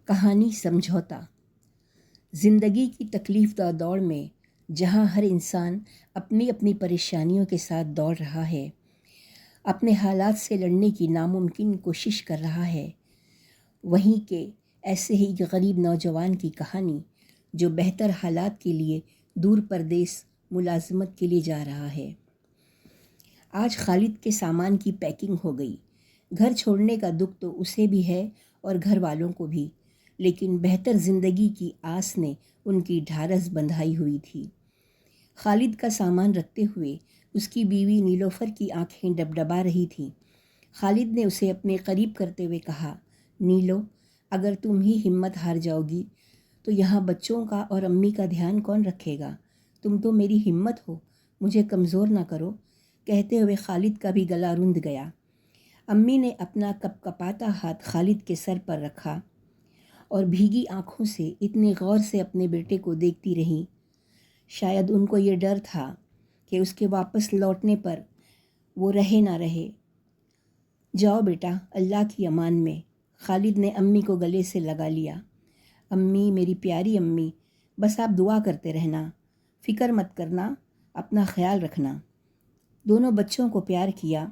کہانی سمجھوتا۔ زندگی کی تکلیف دہ دوڑ میں جہاں ہر انسان اپنی اپنی پریشانیوں کے ساتھ دوڑ رہا ہے، اپنے حالات سے لڑنے کی ناممکن کوشش کر رہا ہے، وہیں کہ ایسے ہی ایک غریب نوجوان کی کہانی جو بہتر حالات کے لیے دور پردیس ملازمت کے لیے جا رہا ہے۔ آج خالد کے سامان کی پیکنگ ہو گئی۔ گھر چھوڑنے کا دکھ تو اسے بھی ہے اور گھر والوں کو بھی، لیکن بہتر زندگی کی آس نے ان کی ڈھارس بندھائی ہوئی تھی۔ خالد کا سامان رکھتے ہوئے اس کی بیوی نیلوفر کی آنکھیں ڈبڈبا رہی تھیں۔ خالد نے اسے اپنے قریب کرتے ہوئے کہا، نیلو، اگر تم ہی ہمت ہار جاؤ گی تو یہاں بچوں کا اور امی کا دھیان کون رکھے گا؟ تم تو میری ہمت ہو، مجھے کمزور نہ کرو۔ کہتے ہوئے خالد کا بھی گلا رند گیا۔ امی نے اپنا کپ کپاتا ہاتھ خالد کے سر پر رکھا اور بھیگی آنکھوں سے اتنے غور سے اپنے بیٹے کو دیکھتی رہیں۔ شاید ان کو یہ ڈر تھا کہ اس کے واپس لوٹنے پر وہ رہے نہ رہے۔ جاؤ بیٹا، اللہ کی امان میں۔ خالد نے امی کو گلے سے لگا لیا۔ امی، میری پیاری امی، بس آپ دعا کرتے رہنا، فکر مت کرنا، اپنا خیال رکھنا۔ دونوں بچوں کو پیار کیا۔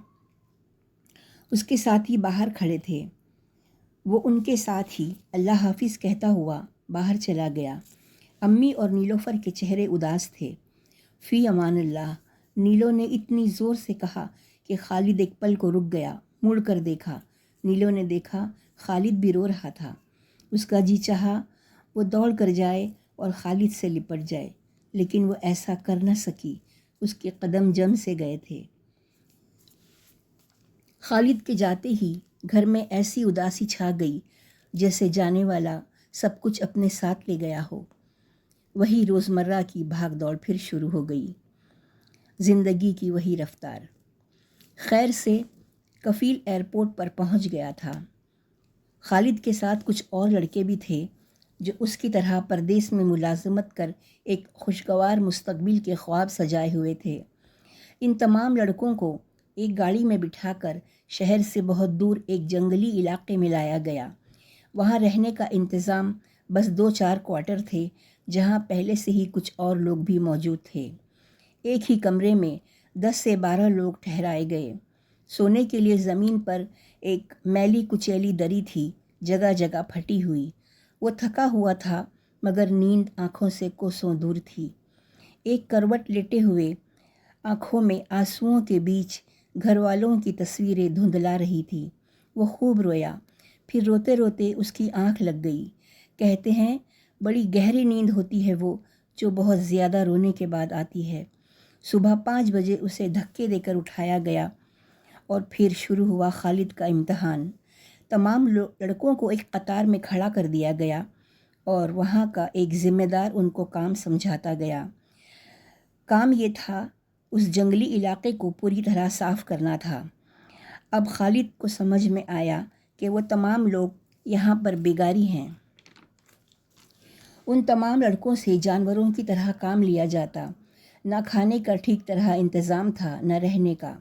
اس کے ساتھی باہر کھڑے تھے، وہ ان کے ساتھ ہی اللہ حافظ کہتا ہوا باہر چلا گیا۔ امی اور نیلوفر کے چہرے اداس تھے۔ فی امان اللہ، نیلو نے اتنی زور سے کہا کہ خالد ایک پل کو رک گیا، مڑ کر دیکھا۔ نیلو نے دیکھا خالد بھی رو رہا تھا۔ اس کا جی چاہا وہ دوڑ کر جائے اور خالد سے لپٹ جائے، لیکن وہ ایسا کر نہ سکی، اس کے قدم جم سے گئے تھے۔ خالد کے جاتے ہی گھر میں ایسی اداسی چھا گئی جیسے جانے والا سب کچھ اپنے ساتھ لے گیا ہو۔ وہی روزمرہ کی بھاگ دوڑ پھر شروع ہو گئی، زندگی کی وہی رفتار۔ خیر سے کفیل ایئرپورٹ پر پہنچ گیا تھا۔ خالد کے ساتھ کچھ اور لڑکے بھی تھے جو اس کی طرح پردیس میں ملازمت کر ایک خوشگوار مستقبل کے خواب سجائے ہوئے تھے۔ ان تمام لڑکوں کو ایک گاڑی میں بٹھا کر شہر سے بہت دور ایک جنگلی علاقے میں لایا گیا۔ وہاں رہنے کا انتظام بس 2-4 کوارٹر تھے، جہاں پہلے سے ہی کچھ اور لوگ بھی موجود تھے۔ ایک ہی کمرے میں 10 سے 12 لوگ ٹھہرائے گئے۔ سونے کے لیے زمین پر ایک میلی کچیلی دری تھی، جگہ جگہ پھٹی ہوئی۔ وہ تھکا ہوا تھا مگر نیند آنکھوں سے کوسوں دور تھی۔ ایک کروٹ لیٹے ہوئے آنکھوں میں آنسوؤں کے بیچ گھر والوں کی تصویریں دھندلا رہی تھی۔ وہ خوب رویا، پھر روتے روتے اس کی آنکھ لگ گئی۔ کہتے ہیں بڑی گہری نیند ہوتی ہے وہ جو بہت زیادہ رونے کے بعد آتی ہے۔ صبح 5 بجے اسے دھکے دے کر اٹھایا گیا اور پھر شروع ہوا خالد کا امتحان۔ تمام لڑکوں کو ایک قطار میں کھڑا کر دیا گیا اور وہاں کا ایک ذمہ دار ان کو کام سمجھاتا گیا۔ کام یہ تھا، اس جنگلی علاقے کو پوری طرح صاف کرنا تھا۔ اب خالد کو سمجھ میں آیا کہ وہ تمام لوگ یہاں پر بیگاری ہیں۔ ان تمام لڑکوں سے جانوروں کی طرح کام لیا جاتا، نہ کھانے کا ٹھیک طرح انتظام تھا، نہ رہنے کا۔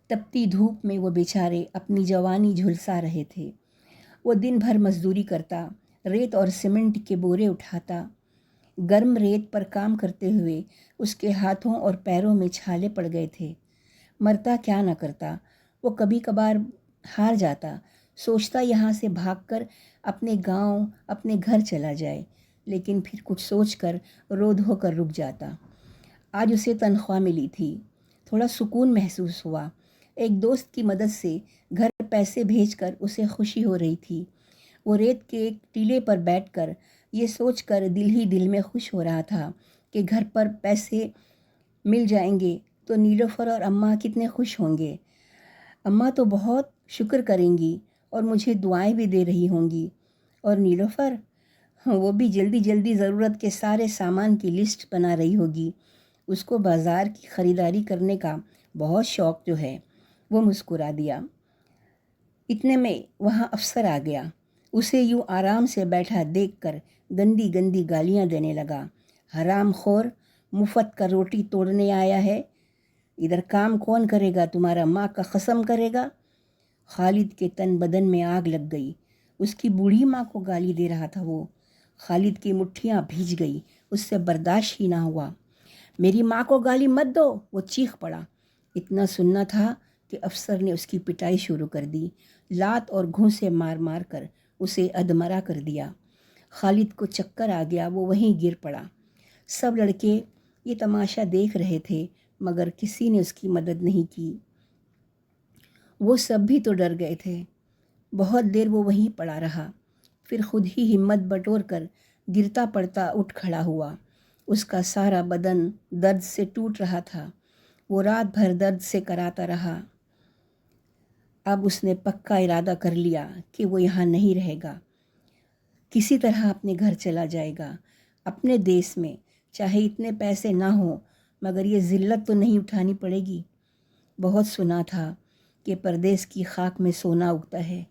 تپتی دھوپ میں وہ بیچارے اپنی جوانی جھلسا رہے تھے۔ وہ دن بھر مزدوری کرتا، ریت اور سیمنٹ کے بورے اٹھاتا۔ گرم ریت پر کام کرتے ہوئے اس کے ہاتھوں اور پیروں میں چھالے پڑ گئے تھے۔ مرتا کیا نہ کرتا، وہ کبھی کبھار ہار جاتا، سوچتا یہاں سے بھاگ کر اپنے گاؤں، اپنے گھر چلا جائے، لیکن پھر کچھ سوچ کر رو دھو کر رک جاتا۔ آج اسے تنخواہ ملی تھی، تھوڑا سکون محسوس ہوا۔ ایک دوست کی مدد سے گھر پیسے بھیج کر اسے خوشی ہو رہی تھی۔ وہ ریت کے ایک ٹیلے پر بیٹھ کر یہ سوچ کر دل ہی دل میں خوش ہو رہا تھا کہ گھر پر پیسے مل جائیں گے تو نیلوفر اور اماں کتنے خوش ہوں گے۔ اماں تو بہت شکر کریں گی اور مجھے دعائیں بھی دے رہی ہوں گی، اور نیلوفر، وہ بھی جلدی جلدی ضرورت کے سارے سامان کی لسٹ بنا رہی ہوگی۔ اس کو بازار کی خریداری کرنے کا بہت شوق جو ہے۔ وہ مسکرا دیا۔ اتنے میں وہاں افسر آ گیا۔ اسے یوں آرام سے بیٹھا دیکھ کر گندی گندی گالیاں دینے لگا۔ حرام خور، مفت کا روٹی توڑنے آیا ہے، ادھر کام کون کرے گا؟ تمہارا ماں کا قسم کرے گا؟ خالد کے تن بدن میں آگ لگ گئی۔ اس کی بوڑھی ماں کو گالی دے رہا تھا وہ۔ خالد کی مٹھیاں بھیج گئی، اس سے برداشت ہی نہ ہوا۔ میری ماں کو گالی مت دو، وہ چیخ پڑا۔ اتنا سننا تھا کہ افسر نے اس کی پٹائی شروع کر دی، لات اور گھونسے مار مار کر اسے ادمرا کر دیا۔ خالد کو چکر آ گیا، وہ وہیں گر پڑا۔ سب لڑکے یہ تماشا دیکھ رہے تھے مگر کسی نے اس کی مدد نہیں کی۔ وہ سب بھی تو ڈر گئے تھے۔ بہت دیر وہ وہیں پڑا رہا، پھر خود ہی ہمت بٹور کر گرتا پڑتا اٹھ کھڑا ہوا۔ اس کا سارا بدن درد سے ٹوٹ رہا تھا، وہ رات بھر درد سے کراتا رہا۔ اب اس نے پکا ارادہ کر لیا کہ وہ یہاں نہیں رہے گا، کسی طرح اپنے گھر چلا جائے گا، اپنے دیس میں، چاہے اتنے پیسے نہ ہوں مگر یہ ذلت تو نہیں اٹھانی پڑے گی۔ بہت سنا تھا کہ پردیس کی خاک میں سونا اگتا ہے،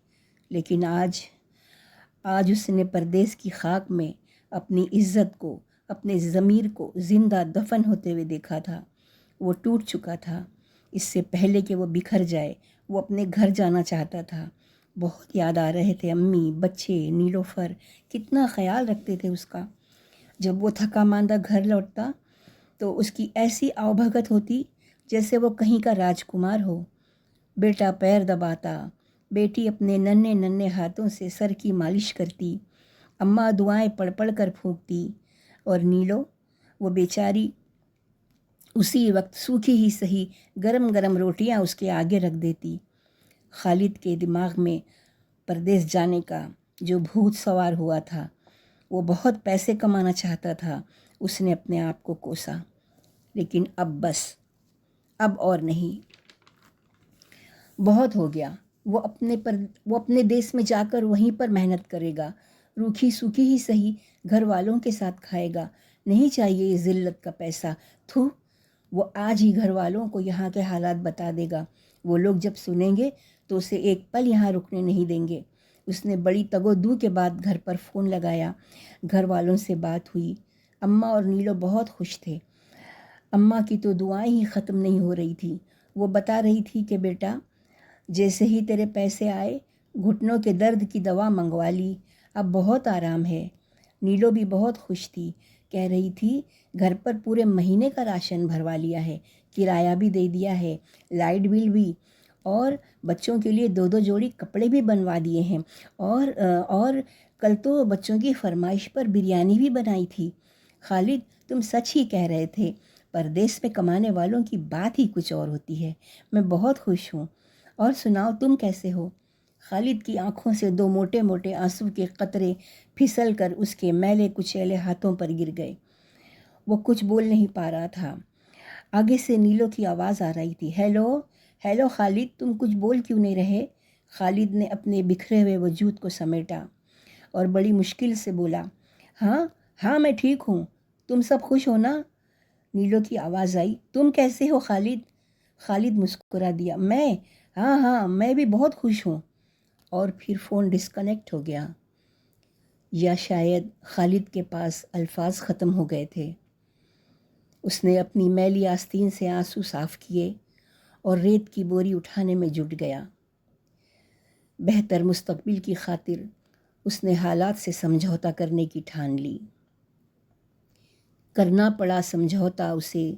لیکن آج اس نے پردیس کی خاک میں اپنی عزت کو، اپنے ضمیر کو زندہ دفن ہوتے ہوئے دیکھا تھا۔ وہ ٹوٹ چکا تھا۔ اس سے پہلے کہ وہ بکھر جائے وہ اپنے گھر جانا چاہتا تھا۔ بہت یاد آ رہے تھے امی، بچے، نیلوفر، کتنا خیال رکھتے تھے اس کا۔ جب وہ تھکا ماندہ گھر لوٹتا تو اس کی ایسی آؤ بھگت ہوتی جیسے وہ کہیں کا راجکمار ہو۔ بیٹا پیر دباتا، بیٹی اپنے ننھے ننھے ہاتھوں سے سر کی مالش کرتی، اماں دعائیں پڑھ پڑھ کر پھونکتی، اور نیلو، وہ بیچاری، اسی وقت سوکھی ہی سہی گرم گرم روٹیاں اس کے آگے رکھ دیتی۔ خالد کے دماغ میں پردیس جانے کا جو بھوت سوار ہوا تھا، وہ بہت پیسے کمانا چاہتا تھا۔ اس نے اپنے آپ کو کوسا، لیکن اب بس، اب اور نہیں، بہت ہو گیا۔ وہ اپنے دیس میں جا کر وہیں پر محنت کرے گا، روکھی سوکھی ہی سہی گھر والوں کے ساتھ کھائے گا۔ نہیں چاہیے یہ ذلت کا پیسہ، تھو۔ وہ آج ہی گھر والوں کو یہاں کے حالات بتا دے گا۔ وہ لوگ جب سنیں گے تو اسے ایک پل یہاں رکنے نہیں دیں گے۔ اس نے بڑی تگ و دو کے بعد گھر پر فون لگایا، گھر والوں سے بات ہوئی۔ اماں اور نیلو بہت خوش تھے۔ اماں کی تو دعائیں ہی ختم نہیں ہو رہی تھی۔ وہ بتا رہی تھی کہ بیٹا، جیسے ہی تیرے پیسے آئے گھٹنوں کے درد کی دوا منگوا لی، اب بہت آرام ہے۔ نیلو بھی بہت خوش تھی، کہہ رہی تھی گھر پر پورے مہینے کا راشن بھروا لیا ہے، کرایہ بھی دے دیا ہے، لائٹ بل بھی، اور بچوں کے لیے 2 جوڑی کپڑے بھی بنوا دیے ہیں، اور کل تو بچوں کی فرمائش پر بریانی بھی بنائی تھی۔ خالد، تم سچ ہی کہہ رہے تھے، پردیس میں کمانے والوں کی بات ہی کچھ اور ہوتی ہے۔ میں بہت خوش ہوں۔ اور سناؤ، تم کیسے ہو؟ خالد کی آنکھوں سے 2 موٹے موٹے آنسو کے قطرے پھسل کر اس کے میلے کچیلے ہاتھوں پر گر گئے۔ وہ کچھ بول نہیں پا رہا تھا۔ آگے سے نیلو کی آواز آ رہی تھی، ہیلو خالد، تم کچھ بول کیوں نہیں رہے؟ خالد نے اپنے بکھرے ہوئے وجود کو سمیٹا اور بڑی مشکل سے بولا، ہاں میں ٹھیک ہوں، تم سب خوش ہو نا؟ نیلو کی آواز آئی، تم کیسے ہو خالد؟ خالد مسکرا دیا، ہاں میں بھی بہت خوش ہوں، اور پھر فون ڈسکنیکٹ ہو گیا۔ یا شاید خالد کے پاس الفاظ ختم ہو گئے تھے۔ اس نے اپنی میلی آستین سے آنسو صاف کیے اور ریت کی بوری اٹھانے میں جٹ گیا۔ بہتر مستقبل کی خاطر اس نے حالات سے سمجھوتا کرنے کی ٹھان لی۔ کرنا پڑا سمجھوتا اسے،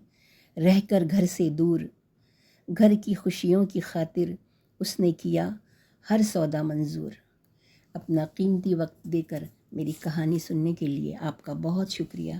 رہ کر گھر سے دور، گھر کی خوشیوں کی خاطر اس نے کیا ہر سودا منظور۔ اپنا قیمتی وقت دے کر میری کہانی سننے کے لیے آپ کا بہت شکریہ۔